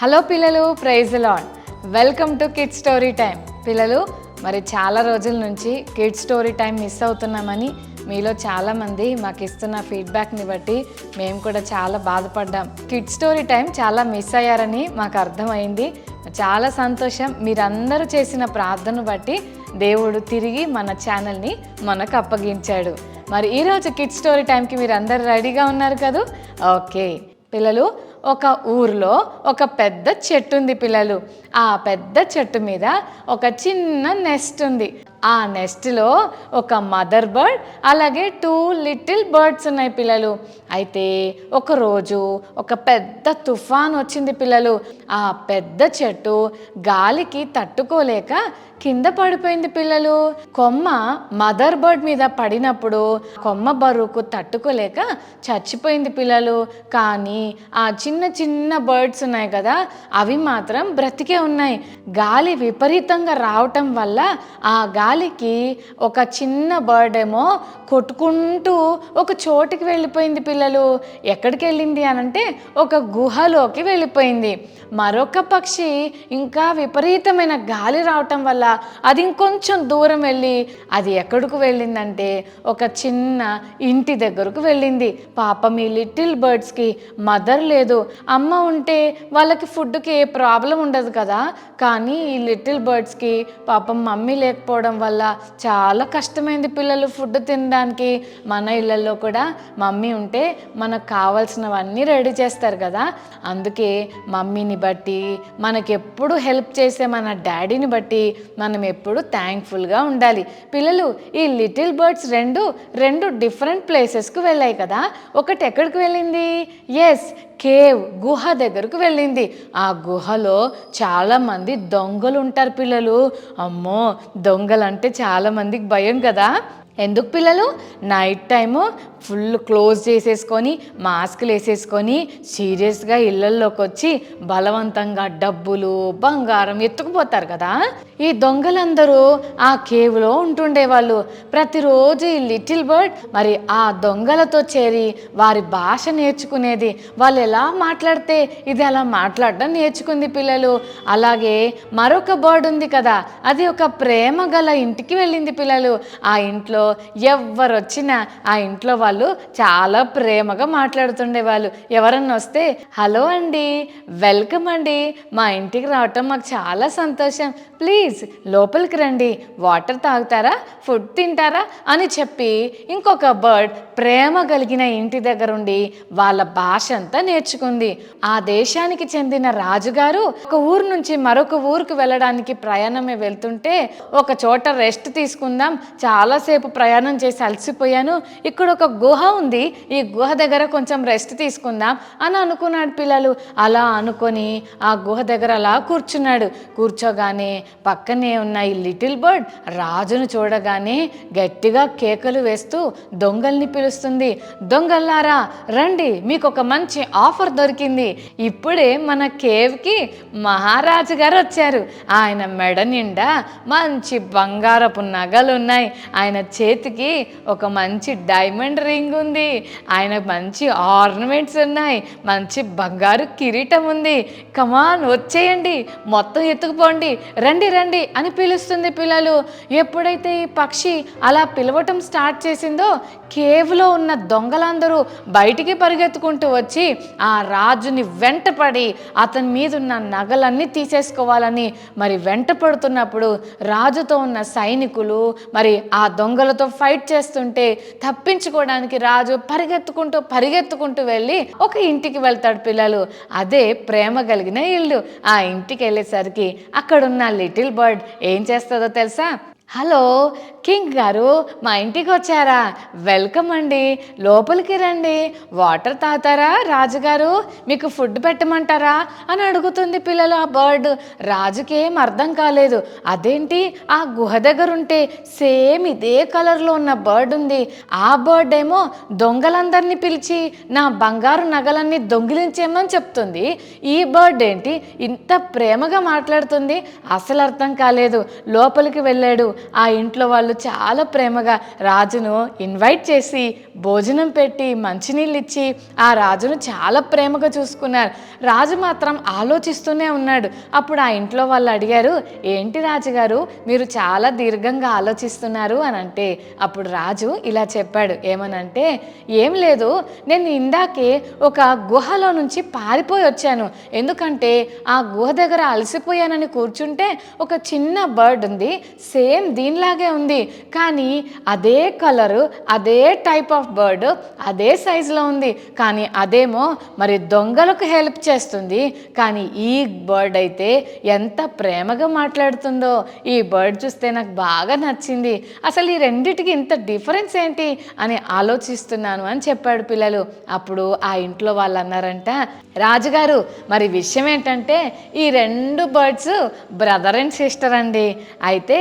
Hello పిల్లలు, praise the Lord. Welcome to kids story time. పిల్లలు, మరి చాలా రోజుల నుంచి కిడ్స్ స్టోరీ టైం మిస్ అవుతున్నామని మీలో చాలామంది మాకు ఇస్తున్న ఫీడ్బ్యాక్ని బట్టి మేము కూడా చాలా బాధపడ్డాం. కిడ్స్ స్టోరీ టైం చాలా మిస్ అయ్యారని మాకు అర్థమైంది. చాలా సంతోషం. మీరందరూ చేసిన ప్రార్థన బట్టి దేవుడు తిరిగి మన ఛానల్ని మనకు అప్పగించాడు. మరి ఈరోజు కిడ్స్ స్టోరీ టైంకి మీరు అందరు రెడీగా ఉన్నారు కదా? ఓకే పిల్లలు, ఒక ఊరిలో ఒక పెద్ద చెట్టు ఉంది పిల్లలు. ఆ పెద్ద చెట్టు మీద ఒక చిన్న నెస్ట్ ఉంది. ఆ నెస్ట్లో ఒక మదర్ బర్డ్ అలాగే 2 లిటిల్ బర్డ్స్ ఉన్నాయి పిల్లలు. అయితే ఒకరోజు ఒక పెద్ద తుఫాన్ వచ్చింది పిల్లలు. ఆ పెద్ద చెట్టు గాలికి తట్టుకోలేక కింద పడిపోయింది పిల్లలు. కొమ్మ మదర్ బర్డ్ మీద పడినప్పుడు కొమ్మ బరువుకు తట్టుకోలేక చచ్చిపోయింది పిల్లలు. కానీ ఆ చిన్న చిన్న బర్డ్స్ ఉన్నాయి కదా, అవి మాత్రం బ్రతికే ఉన్నాయి. గాలి విపరీతంగా రావటం వల్ల ఆ గాలికి ఒక చిన్న బర్డ్ ఏమో కొట్టుకుంటూ ఒక చోటుకి వెళ్ళిపోయింది పిల్లలు. ఎక్కడికి వెళ్ళింది అనంటే ఒక గుహలోకి వెళ్ళిపోయింది. మరొక పక్షి ఇంకా విపరీతమైన గాలి రావటం వల్ల అది ఇంకొంచెం దూరం వెళ్ళి అది ఎక్కడికి వెళ్ళిందంటే ఒక చిన్న ఇంటి దగ్గరకు వెళ్ళింది. పాపం ఈ లిటిల్ బర్డ్స్కి మదర్ లేదు. అమ్మ ఉంటే వాళ్ళకి ఫుడ్కి ఏ ప్రాబ్లం ఉండదు కదా, కానీ ఈ లిటిల్ బర్డ్స్కి పాపం మమ్మీ లేకపోవడం వల్ల చాలా కష్టమైంది పిల్లలు ఫుడ్ తినడానికి. మన ఇళ్ళల్లో కూడా మమ్మీ ఉంటే మనకు కావాల్సినవన్నీ రెడీ చేస్తారు కదా, అందుకే మమ్మీని బట్టి మనకెప్పుడు హెల్ప్ చేసే మన డాడీని బట్టి మనం ఎప్పుడు థ్యాంక్ఫుల్గా ఉండాలి. పిల్లలు, ఈ లిటిల్ బర్డ్స్ రెండు డిఫరెంట్ ప్లేసెస్కి వెళ్ళాయి కదా. ఒకటి ఎక్కడికి వెళ్ళింది? ఎస్, కేవ్, గుహ దగ్గరకు వెళ్ళింది. ఆ గుహలో చాలామంది దొంగలు ఉంటారు పిల్లలు. అమ్మో, దొంగలంటే చాలామందికి భయం కదా. ఎందుకు పిల్లలు? నైట్ టైము ఫుల్ క్లోజ్ చేసేసుకొని మాస్కులు వేసేసుకొని సీరియస్గా ఇళ్ళల్లోకి వచ్చి బలవంతంగా డబ్బులు బంగారం ఎత్తుకుపోతారు కదా. ఈ దొంగలందరూ ఆ కేవ్లో ఉంటుండేవాళ్ళు. ప్రతిరోజు ఈ లిటిల్ బర్డ్ మరి ఆ దొంగలతో చేరి వారి భాష నేర్చుకునేది. వాళ్ళు ఎలా మాట్లాడితే ఇది అలా మాట్లాడడం నేర్చుకుంది పిల్లలు. అలాగే మరొక బర్డ్ ఉంది కదా, అది ఒక ప్రేమ గల ఇంటికి వెళ్ళింది పిల్లలు. ఆ ఇంట్లో ఎవరు వచ్చినా ఆ ఇంట్లో వాళ్ళు చాలా ప్రేమగా మాట్లాడుతుండేవాళ్ళు. ఎవరన్నా వస్తే హలో అండి, వెల్కమ్ అండి, మా ఇంటికి రావటం మాకు చాలా సంతోషం, ప్లీజ్ లోపలికి రండి, వాటర్ తాగుతారా, ఫుడ్ తింటారా అని చెప్పి ఇంకొక బర్డ్ ప్రేమ కలిగిన ఇంటి దగ్గర ఉండి వాళ్ళ భాష అంతా నేర్చుకుంది. ఆ దేశానికి చెందిన రాజుగారు ఒక ఊరు నుంచి మరొక ఊరికి వెళ్ళడానికి ప్రయాణమే వెళ్తుంటే ఒక చోట రెస్ట్ తీసుకుందాం, చాలాసేపు ప్రయాణం చేసి అలసిపోయాను, ఇక్కడ ఒక గుహ ఉంది, ఈ గుహ దగ్గర కొంచెం రెస్ట్ తీసుకుందాం అని అనుకున్నాడు పిల్లలు. అలా అనుకొని ఆ గుహ దగ్గర అలా కూర్చున్నాడు. కూర్చోగానే పక్కనే ఉన్న ఈ లిటిల్ బర్డ్ రాజును చూడగానే గట్టిగా కేకలు వేస్తూ దొంగల్ని పిలుస్తుంది. దొంగల్లారా రండి, మీకు ఒక మంచి ఆఫర్ దొరికింది. ఇప్పుడే మన కేవ్కి మహారాజు గారు వచ్చారు. ఆయన మెడ నిండా మంచి బంగారపు నగలు ఉన్నాయి, ఆయన చేతికి ఒక మంచి డైమండ్ రింగ్ ఉంది, ఆయన మంచి ఆర్నమెంట్స్ ఉన్నాయి, మంచి బంగారు కిరీటం ఉంది, కమాన్ వచ్చేయండి, మొత్తం ఎత్తుకుపోండి, రండి రండి అని పిలుస్తుంది పిల్లలు. ఎప్పుడైతే ఈ పక్షి అలా పిలవటం స్టార్ట్ చేసిందో కేవ్లో ఉన్న దొంగలందరూ బయటికి పరిగెత్తుకుంటూ వచ్చి ఆ రాజుని వెంటపడి అతని మీద ఉన్న నగలన్నీ తీసేసుకోవాలని మరి వెంట పడుతున్నప్పుడు రాజుతో ఉన్న సైనికులు మరి ఆ దొంగలతో ఫైట్ చేస్తుంటే తప్పించుకోవడానికి రాజు పరిగెత్తుకుంటూ వెళ్ళి ఒక ఇంటికి వెళ్తాడు పిల్లలు. అదే ప్రేమ కలిగిన ఇల్లు. ఆ ఇంటికి వెళ్ళేసరికి అక్కడున్న లిటిల్ బర్డ్ ఏం చేస్తుందో తెలుసా? హలో కింగ్ గారు, మా ఇంటికి వచ్చారా? వెల్కమ్ అండి, లోపలికి రండి, వాటర్ తాగుతారా రాజుగారు, మీకు ఫుడ్ పెట్టమంటారా అని అడుగుతుంది పిల్లలు ఆ బర్డ్. రాజుకి ఏం అర్థం కాలేదు. అదేంటి, ఆ గుహ దగ్గర ఉంటే సేమ్ ఇదే కలర్లో ఉన్న బర్డ్ ఉంది, ఆ బర్డ్ ఏమో దొంగలందరినీ పిలిచి నా బంగారు నగలన్నీ దొంగిలించేమని చెప్తుంది, ఈ బర్డ్ ఏంటి ఇంత ప్రేమగా మాట్లాడుతుంది, అసలు అర్థం కాలేదు. లోపలికి వెళ్ళాడు. ఆ ఇంట్లో వాళ్ళు చాలా ప్రేమగా రాజును ఇన్వైట్ చేసి భోజనం పెట్టి మంచినీళ్ళు ఇచ్చి ఆ రాజును చాలా ప్రేమగా చూసుకున్నారు. రాజు మాత్రం ఆలోచిస్తూనే ఉన్నాడు. అప్పుడు ఆ ఇంట్లో వాళ్ళు అడిగారు, ఏంటి రాజుగారు మీరు చాలా దీర్ఘంగా ఆలోచిస్తున్నారు అని అంటే, అప్పుడు రాజు ఇలా చెప్పాడు, ఏమనంటే, ఏం లేదు, నేను ఇందాకే ఒక గుహలో నుంచి పారిపోయి వచ్చాను. ఎందుకంటే ఆ గుహ దగ్గర అలసిపోయానని కూర్చుంటే ఒక చిన్న బర్డ్ ఉంది, సేమ్ దీనిలాగే ఉంది, కానీ అదే కలరు, అదే టైప్ ఆఫ్ బర్డ్, అదే సైజులో ఉంది, కానీ అదేమో మరి దొంగలకు హెల్ప్ చేస్తుంది, కానీ ఈ బర్డ్ అయితే ఎంత ప్రేమగా మాట్లాడుతుందో. ఈ బర్డ్ చూస్తే నాకు బాగా నచ్చింది. అసలు ఈ రెండిటికి ఇంత డిఫరెన్స్ ఏంటి అని ఆలోచిస్తున్నాను అని చెప్పాడు పిల్లలు. అప్పుడు ఆ ఇంట్లో వాళ్ళు అన్నారంట, రాజుగారు మరి విషయం ఏంటంటే ఈ రెండు బర్డ్స్ బ్రదర్ అండ్ సిస్టర్ అండి. అయితే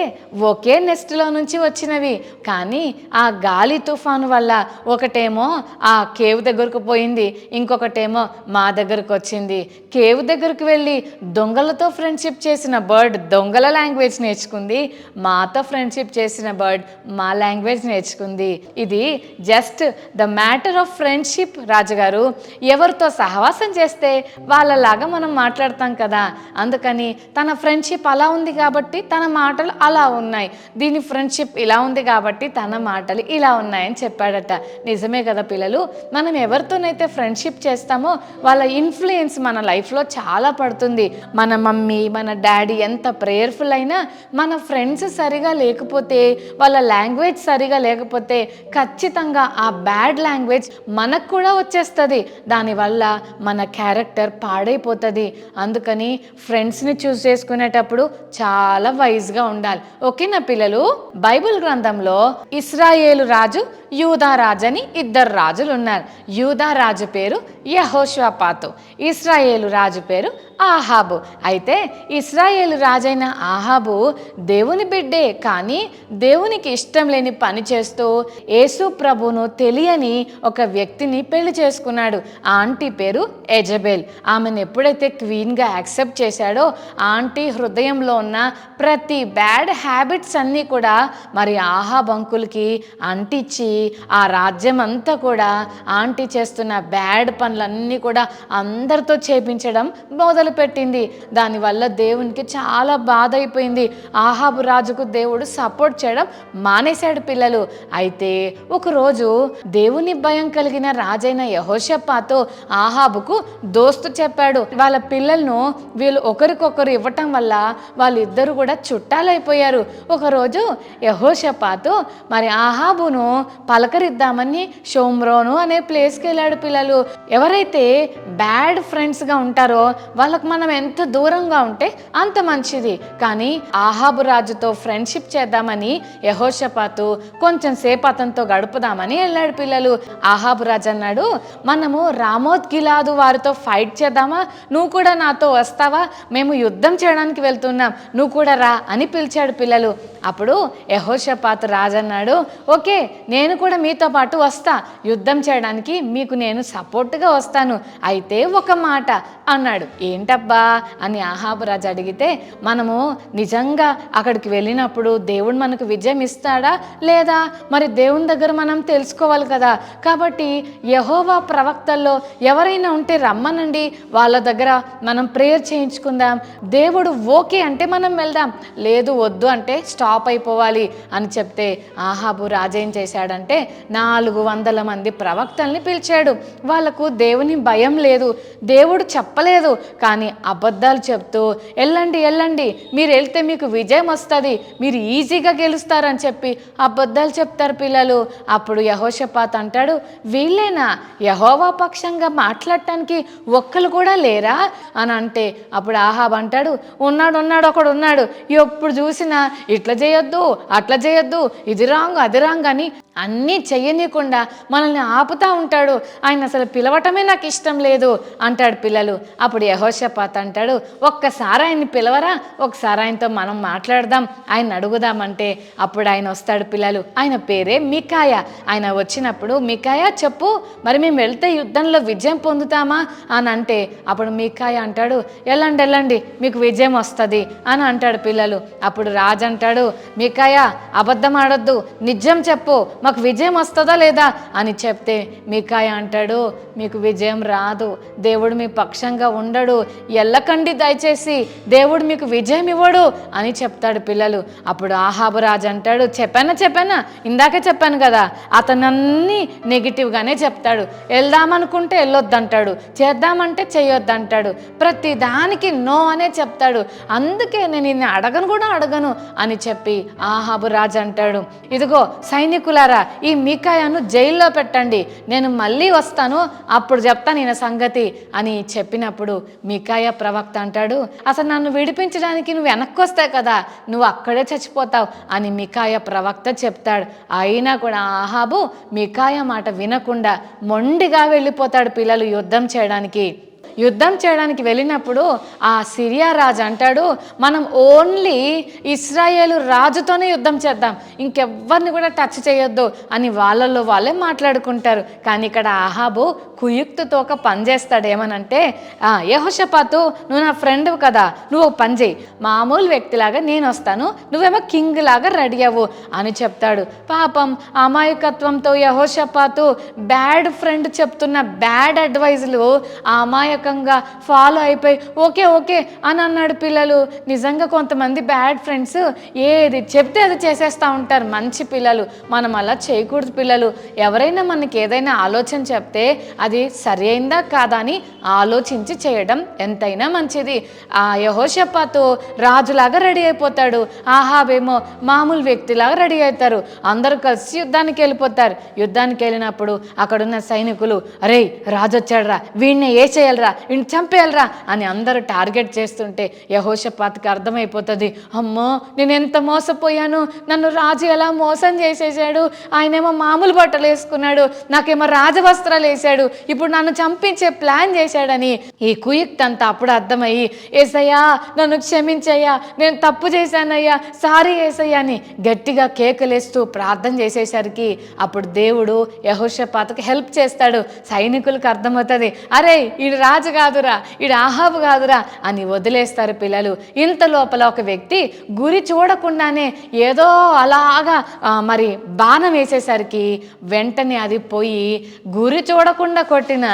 ఒకే నెస్ట్లో నుంచి వచ్చినవి, కానీ ఆ గాలి తుఫాను వల్ల ఒకటేమో ఆ కేవ్ దగ్గరకు పోయింది, ఇంకొకటేమో మా దగ్గరకు వచ్చింది. కేవ్ దగ్గరకు వెళ్ళి దొంగలతో ఫ్రెండ్షిప్ చేసిన బర్డ్ దొంగల లాంగ్వేజ్ నేర్చుకుంది, మాతో ఫ్రెండ్షిప్ చేసిన బర్డ్ మా లాంగ్వేజ్ నేర్చుకుంది. ఇది just the matter of friendship రాజుగారు. ఎవరితో సహవాసం చేస్తే వాళ్ళలాగా మనం మాట్లాడతాం కదా, అందుకని తన ఫ్రెండ్షిప్ అలా ఉంది కాబట్టి తన మాటలు అలా ఉన్నాయి, దీని ఫ్రెండ్షిప్ ఇలా ఉంది కాబట్టి తన మాటలు ఇలా ఉన్నాయని చెప్పాడట. నిజమే కదా పిల్లలు, మనం ఎవరితోనైతే ఫ్రెండ్షిప్ చేస్తామో వాళ్ళ ఇన్ఫ్లుయెన్స్ మన లైఫ్లో చాలా పడుతుంది. మన మమ్మీ మన డాడీ ఎంత ప్రేయర్ఫుల్ అయినా మన ఫ్రెండ్స్ సరిగా లేకపోతే, వాళ్ళ లాంగ్వేజ్ సరిగా లేకపోతే ఖచ్చితంగా ఆ బ్యాడ్ లాంగ్వేజ్ మనకు కూడా వచ్చేస్తుంది. దానివల్ల మన క్యారెక్టర్ పాడైపోతుంది. అందుకని ఫ్రెండ్స్ని చూస్ చేసుకునేటప్పుడు చాలా వైజ్గా ఉండాలి. ఓకేనా పిల్లలు? బైబిల్ గ్రంథంలో ఇశ్రాయేలు రాజు, యూదా రాజు అని ఇద్దరు రాజులు ఉన్నారు. యూదా రాజు పేరు యెహోషాపాతు, ఇశ్రాయేలు రాజు పేరు ఆహాబు. అయితే ఇశ్రాయేలు రాజైన ఆహాబు దేవుని బిడ్డే, కానీ దేవునికి ఇష్టం లేని పని చేస్తూ యేసు ప్రభును తెలియని ఒక వ్యక్తిని పెళ్లి చేసుకున్నాడు. ఆ ఆంటీ పేరు యెజబెల్. ఆమెను ఎప్పుడైతే క్వీన్గా యాక్సెప్ట్ చేశాడో ఆంటీ హృదయంలో ఉన్న ప్రతి బ్యాడ్ హ్యాబిట్స్ అన్నీ కూడా మరి ఆహాబ్ అంకుల్కి అంటించి ఆ రాజ్యం అంతా కూడా ఆంటీ చేస్తున్న బ్యాడ్ పనులన్నీ కూడా అందరితో చేపించడం మొదలుపెట్టింది. దానివల్ల దేవునికి చాలా బాధ అయిపోయింది. ఆహాబు రాజుకు దేవుడు సపోర్ట్ చేయడం మానేశాడు పిల్లలు. అయితే ఒకరోజు దేవుని భయం కలిగిన రాజైన యెహోషాపాతు ఆహాబుకు దోస్తు చెప్పాడు, వాళ్ళ పిల్లలను వీళ్ళు ఒకరికొకరు ఇవ్వటం వల్ల వాళ్ళిద్దరు కూడా చుట్టాలైపోయారు. ఒకరోజు యెహోషాపాతు మరి ఆహాబును పలకరిద్దామని షోమ్రోను అనే ప్లేస్కి వెళ్ళాడు పిల్లలు. ఎవరైతే బ్యాడ్ ఫ్రెండ్స్గా ఉంటారో వాళ్ళకు మనం ఎంత దూరంగా ఉంటే అంత మంచిది. కానీ ఆహాబు రాజుతో ఫ్రెండ్షిప్ చేద్దామని యెహోషాపాతు కొంచెం సేపు అతనితో గడుపుదామని వెళ్ళాడు పిల్లలు. ఆహాబు రాజు అన్నాడు, మనము రామోత్ గిలాదు వారితో ఫైట్ చేద్దామా, నువ్వు కూడా నాతో వస్తావా, మేము యుద్ధం చేయడానికి వెళ్తున్నాం, నువ్వు కూడా రా అని పిలిచాడు పిల్లలు. అప్పుడు యెహోషాపాతు రాజు అన్నాడు, ఓకే నేను కూడా మీతో పాటు వస్తా, యుద్ధం చేయడానికి మీకు నేను సపోర్ట్గా వస్తాను, అయితే ఒక మాట అన్నాడు. ఏంటబ్బా అని ఆహాబు రాజు అడిగితే, మనము నిజంగా అక్కడికి వెళ్ళినప్పుడు దేవుడు మనకు విజయం ఇస్తాడా లేదా మరి దేవుని దగ్గర మనం తెలుసుకోవాలి కదా. కాబట్టి యెహోవా ప్రవక్తల్లో ఎవరైనా ఉంటే రమ్మనండి, వాళ్ళ దగ్గర మనం ప్రేయర్ చేయించుకుందాం, దేవుడు ఓకే అంటే మనం వెళ్దాం, లేదు వద్దు అంటే స్టాప్ అయిపోవాలి అని చెప్తే ఆహాబు రాజు ఏం చేశాడంటే 400 మంది ప్రవక్తల్ని పిలిచాడు. వాళ్ళకు దేవుని భయం లేదు, దేవుడు చెప్పలేదు, కానీ అబద్ధాలు చెప్తూ వెళ్ళండి వెళ్ళండి, మీరు వెళ్తే మీకు విజయం వస్తుంది, మీరు ఈజీగా గెలుస్తారని చెప్పి అబద్ధాలు చెప్తారు పిల్లలు. అప్పుడు యెహోషాపాతు అంటాడు, వీళ్ళేనా యెహోవా పక్షంగా మాట్లాడటానికి ఒక్కరు కూడా లేరా అని అంటే, అప్పుడు ఆహాబ్ అంటాడు, ఉన్నాడు ఒకడు ఉన్నాడు, ఎప్పుడు చూసినా ఇట్లా చేయొద్దు అట్లా చేయొద్దు, ఇది రాంగ్ అది రాంగ్ అని అన్నీ చెయ్యనీయకుండా మనల్ని ఆపుతూ ఉంటాడు. ఆయన అసలు పిలవటమే నాకు ఇష్టం లేదు అంటాడు పిల్లలు. అప్పుడు యెహోషాపాతు అంటాడు, ఒక్కసారి ఆయన్ని పిలవరా, ఒకసారి ఆయనతో మనం మాట్లాడదాం, ఆయన అడుగుదామంటే అప్పుడు ఆయన వస్తాడు పిల్లలు. ఆయన పేరే మికాయా. ఆయన వచ్చినప్పుడు, మికాయా చెప్పు, మరి మేము వెళ్తే యుద్ధంలో విజయం పొందుతామా అని అంటే అప్పుడు మికాయా అంటాడు, వెళ్ళండి మీకు విజయం వస్తుంది అని అంటాడు పిల్లలు. అప్పుడు రాజు అంటాడు, మికాయా అబద్ధం ఆడొద్దు, నిజం చెప్పు, మాకు విజయం వస్తుందా లేదా అని చెప్తే మికాయా అంటాడు, మీకు విజయం రాదు, దేవుడు మీ పక్షంగా ఉండడు, ఎల్లకండి దయచేసి, దేవుడు మీకు విజయం ఇవ్వడు అని చెప్తాడు పిల్లలు. అప్పుడు ఆహాబు రాజు అంటాడు, చెప్పానా ఇందాకే చెప్పాను కదా, అతను అన్నీ నెగిటివ్గానే చెప్తాడు. వెళ్దామనుకుంటే వెళ్ళొద్దంటాడు, చేద్దామంటే చేయొద్దంటాడు, ప్రతి దానికి నో అనే చెప్తాడు. అందుకే నేను నిన్ను అడగను అని చెప్పి ఆహాబు రాజు అంటాడు, ఇదిగో సైనికులారా, ఈ మికాయాను జైల్లో పెట్టండి, నేను మళ్ళీ వస్తాను, అప్పుడు చెప్తాను ఈయన సంగతి అని చెప్పినప్పుడు మికాయా ప్రవక్త అంటాడు, అసలు నన్ను విడిపించడానికి నువ్వు వెనక్కి వస్తావు కదా, నువ్వు అక్కడే చచ్చిపోతావు అని మికాయా ప్రవక్త చెప్తాడు. అయినా కూడా ఆహాబు మికాయా మాట వినకుండా మొండిగా వెళ్ళిపోతాడు పిల్లలు యుద్ధం చేయడానికి వెళ్ళినప్పుడు ఆ సిరియా రాజు అంటాడు, మనం ఓన్లీ ఇశ్రాయేలు రాజుతోనే యుద్ధం చేద్దాం, ఇంకెవ్వరిని కూడా టచ్ చేయొద్దు అని వాళ్ళల్లో వాళ్ళే మాట్లాడుకుంటారు. కానీ ఇక్కడ ఆహాబు కుయుక్తితో ఒక పని చేస్తాడు. ఏమనంటే, యెహోషాపాతు నువ్వు నా ఫ్రెండ్ కదా, నువ్వు పని చేయి, మామూలు వ్యక్తిలాగా నేను వస్తాను, నువ్వేమో కింగ్ లాగా రెడీ అవ్వు అని చెప్తాడు. పాపం అమాయకత్వంతో యెహోషాపాతు బ్యాడ్ ఫ్రెండ్ చెప్తున్న బ్యాడ్ అడ్వైజులు అమాయకంగా ఫాలో అయిపోయి ఓకే అని అన్నాడు పిల్లలు. నిజంగా కొంతమంది బ్యాడ్ ఫ్రెండ్స్ ఏది చెప్తే అది చేసేస్తూ ఉంటారు. మంచి పిల్లలు మనం అలా చేయకూడదు పిల్లలు. ఎవరైనా మనకి ఏదైనా ఆలోచన చెప్తే అది సరి అయిందా కాదా అని ఆలోచించి చేయడం ఎంతైనా మంచిది. ఆ యెహోషాపాతు రాజులాగా రెడీ అయిపోతాడు, ఆహాబేమో మామూలు వ్యక్తిలాగా రెడీ అవుతారు. అందరూ కలిసి యుద్ధానికి వెళ్ళిపోతారు. యుద్ధానికి వెళ్ళినప్పుడు అక్కడున్న సైనికులు, అరే రాజు వచ్చాడురా, వీడిని ఏ చేయాలరా, వీడిని చంపేయాలరా అని అందరూ టార్గెట్ చేస్తుంటే యెహోషాపాతుకి అర్థమైపోతుంది, అమ్మో నేను ఎంత మోసపోయాను, నన్ను రాజు ఎలా మోసం చేసేసాడు, ఆయనేమో మామూలు బట్టలు వేసుకున్నాడు, నాకేమో రాజవస్త్రాలు వేసాడు, ఇప్పుడు నన్ను చంపించే ప్లాన్ చేశాడని ఈ కుయుక్తి అంతా అప్పుడు అర్థమయ్యి, ఏసయ్యా నన్ను క్షమించయ్యా, నేను తప్పు చేశానయ్యా, సారీ ఏసయ్యా అని గట్టిగా కేకలేస్తూ ప్రార్థన చేసేసరికి అప్పుడు దేవుడు యెహోషాపాతుకి హెల్ప్ చేస్తాడు. సైనికులకు అర్థమవుతుంది, అరే ఈడు రాజు కాదురా, ఈడు ఆహాబు కాదురా అని వదిలేస్తారు పిల్లలు. ఇంత లోపల ఒక వ్యక్తి గురి చూడకుండానే ఏదో అలాగా మరి బాణం వేసేసరికి వెంటనే అది పోయి గురి చూడకుండా కొట్టిన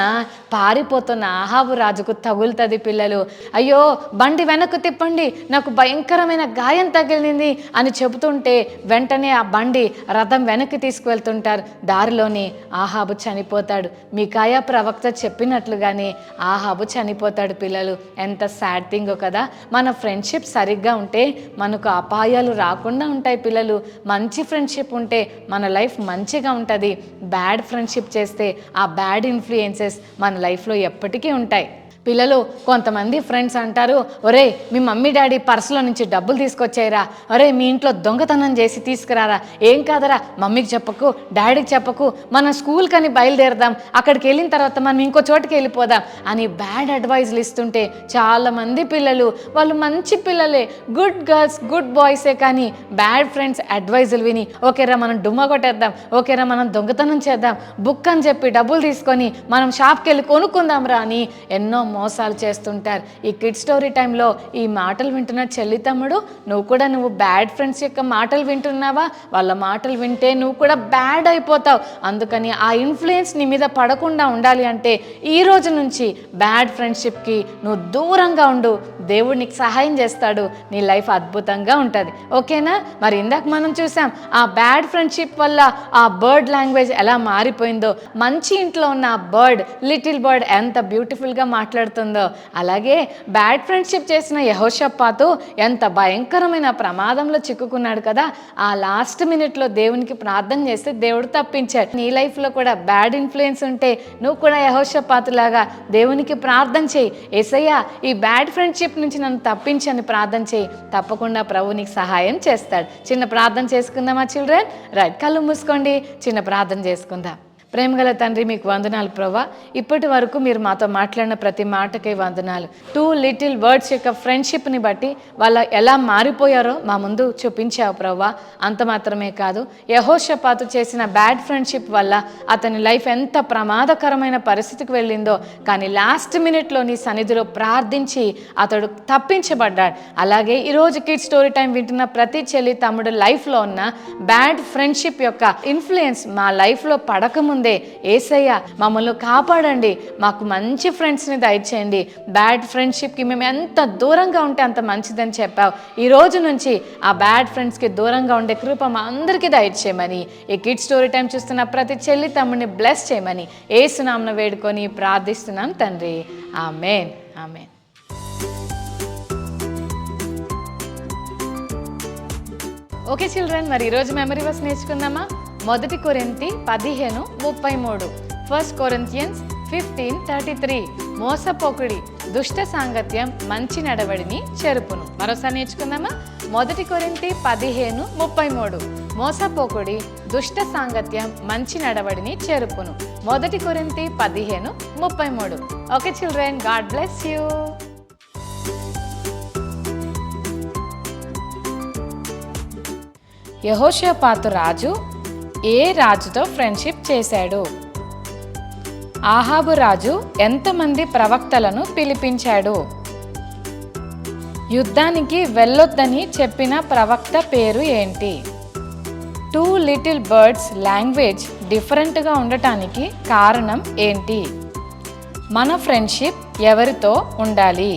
పారిపోతున్న ఆహాబు రాజుకు తగులుతుంది పిల్లలు. అయ్యో బండి వెనక్కు తిప్పండి, నాకు భయంకరమైన గాయం తగిలింది అని చెబుతుంటే వెంటనే ఆ బండి రథం వెనక్కి తీసుకువెళ్తుంటారు. దారిలోని ఆహాబు చనిపోతాడు. మికాయా ప్రవక్త చెప్పినట్లుగానే ఆహాబు చనిపోతాడు పిల్లలు. ఎంత సాడ్ థింగో కదా. మన ఫ్రెండ్షిప్ సరిగ్గా ఉంటే మనకు అపాయాలు రాకుండా ఉంటాయి పిల్లలు. మంచి ఫ్రెండ్షిప్ ఉంటే మన లైఫ్ మంచిగా ఉంటుంది. బ్యాడ్ ఫ్రెండ్షిప్ చేస్తే ఆ బ్యాడ్ ఇన్ఫ్లుయెన్సెస్ మన లైఫ్లో ఎప్పటికీ ఉంటాయి. పిల్లలు కొంతమంది ఫ్రెండ్స్ అంటారు, ఒరే మీ మమ్మీ డాడీ పర్సులో నుంచి డబ్బులు తీసుకొచ్చాయిరా, ఒరే మీ ఇంట్లో దొంగతనం చేసి తీసుకురారా, ఏం కాదరా మమ్మీకి చెప్పకు డాడీకి చెప్పకు, మనం స్కూల్ కని బయలుదేరదాం, అక్కడికి వెళ్ళిన తర్వాత మనం ఇంకో చోటుకి వెళ్ళిపోదాం అని బ్యాడ్ అడ్వైజ్లు ఇస్తుంటే చాలామంది పిల్లలు, వాళ్ళు మంచి పిల్లలే, గుడ్ గర్ల్స్ గుడ్ బాయ్సే, కానీ బ్యాడ్ ఫ్రెండ్స్ అడ్వైజులు విని ఓకేరా మనం డుమ్మ కొట్టేద్దాం, ఓకేరా మనం దొంగతనం చేద్దాం, బుక్ అని చెప్పి డబ్బులు తీసుకొని మనం షాప్కి వెళ్ళి కొనుక్కుందాం రా అని ఎన్నో మోసాలు చేస్తుంటారు. ఈ కిడ్ స్టోరీ టైంలో ఈ మాటలు వింటున్న చెల్లి తమ్ముడు, నువ్వు బ్యాడ్ ఫ్రెండ్స్ యొక్క మాటలు వింటున్నావా? వాళ్ళ మాటలు వింటే నువ్వు కూడా బ్యాడ్ అయిపోతావు. అందుకని ఆ ఇన్ఫ్లుయెన్స్ నీ మీద పడకుండా ఉండాలి అంటే ఈ రోజు నుంచి బ్యాడ్ ఫ్రెండ్షిప్కి నువ్వు దూరంగా ఉండు. దేవుడు నీకు సహాయం చేస్తాడు, నీ లైఫ్ అద్భుతంగా ఉంటుంది. ఓకేనా? మరి ఇందాక మనం చూసాం ఆ బ్యాడ్ ఫ్రెండ్షిప్ వల్ల ఆ బర్డ్ లాంగ్వేజ్ ఎలా మారిపోయిందో. మంచి ఇంట్లో ఉన్న ఆ బర్డ్, లిటిల్ బర్డ్ ఎంత బ్యూటిఫుల్గా మాట్లాడుతుంది, మాట్లాడుతుందో, అలాగే బ్యాడ్ ఫ్రెండ్షిప్ చేసిన యెహోషాపాతు ఎంత భయంకరమైన ప్రమాదంలో చిక్కుకున్నాడు కదా. ఆ లాస్ట్ మినిట్లో దేవునికి ప్రార్థన చేస్తే దేవుడు తప్పించాడు. నీ లైఫ్లో కూడా బ్యాడ్ ఇన్ఫ్లుయెన్స్ ఉంటే నువ్వు కూడా యెహోషాపాతు లాగా దేవునికి ప్రార్థన చేయి. యేసయ్యా, ఈ బ్యాడ్ ఫ్రెండ్షిప్ నుంచి నన్ను తప్పించని ప్రార్థన చేయి. తప్పకుండా ప్రభు నీకు సహాయం చేస్తాడు. చిన్న ప్రార్థన చేసుకుందామా చిల్డ్రన్? రైట్, కళ్ళు మూసుకోండి, చిన్న ప్రార్థన చేసుకుందాం. ప్రేమగల తండ్రి, మీకు వందనాలు ప్రభా. ఇప్పటి వరకు మీరు మాతో మాట్లాడిన ప్రతి మాటకే వందనాలు. 2 లిటిల్ వర్డ్స్ యొక్క ఫ్రెండ్షిప్ని బట్టి వాళ్ళు ఎలా మారిపోయారో మా ముందు చూపించావు ప్రభా. అంత మాత్రమే కాదు, యెహోషాపాతు చేసిన బ్యాడ్ ఫ్రెండ్షిప్ వల్ల అతని లైఫ్ ఎంత ప్రమాదకరమైన పరిస్థితికి వెళ్ళిందో, కానీ లాస్ట్ మినిట్లో నీ సన్నిధిలో ప్రార్థించి అతడు తప్పించబడ్డాడు. అలాగే ఈరోజు కిడ్స్ స్టోరీ టైం వింటున్న ప్రతి చెల్లి తమ్ముడు లైఫ్లో ఉన్న బ్యాడ్ ఫ్రెండ్షిప్ యొక్క ఇన్ఫ్లుయెన్స్ మా లైఫ్లో పడకముందే యేసయ్య మమ్మల్ని కాపాడండి, మాకు మంచి ఫ్రెండ్స్ని దయచేయండి. బ్యాడ్ ఫ్రెండ్షిప్కి మేము ఎంత దూరంగా ఉంటే అంత మంచిదని చెప్పావు. ఈ రోజు నుంచి ఆ బ్యాడ్ ఫ్రెండ్స్కి దూరంగా ఉండే కృప మా అందరికీ దయచేయమని, ఈ కిడ్స్ స్టోరీ టైం చూస్తున్న ప్రతి చెల్లి తమ్ముడిని బ్లెస్ చేయమని యేసు నామమున వేడుకొని ప్రార్థిస్తున్నాం తండ్రి. ఆమేన్, ఆమేన్. ఓకే చిల్డ్రన్, మరి ఈరోజు మెమరీ వర్స్ నేర్చుకుందామా? 1 కొరింథీ 15:33, 1 Corinthians 15:33. మోసపోకుడి, దుష్ట సాంగత్యం మంచి నడవడిని చెరుపును. మరోసారి నేర్చుకుందామా? 1 కొరింథీ 15:33. మోసపోకుడి, దుష్ట సాంగత్యం మంచి నడవడిని చెరుపును. 1 కొరింథీ 15:33. Okay children, God bless you. యెహోషాపాతు రాజు ఏ రాజుతో ఫ్రెండ్షిప్ చేశాడు? ఆహాబు రాజు ఎంతమంది ప్రవక్తలను పిలిపించాడు? యుద్ధానికి వెళ్ళొద్దని చెప్పిన ప్రవక్త పేరు ఏంటి? 2 లిటిల్ బర్డ్స్ లాంగ్వేజ్ డిఫరెంట్గా ఉండటానికి కారణం ఏంటి? మన ఫ్రెండ్షిప్ ఎవరితో ఉండాలి?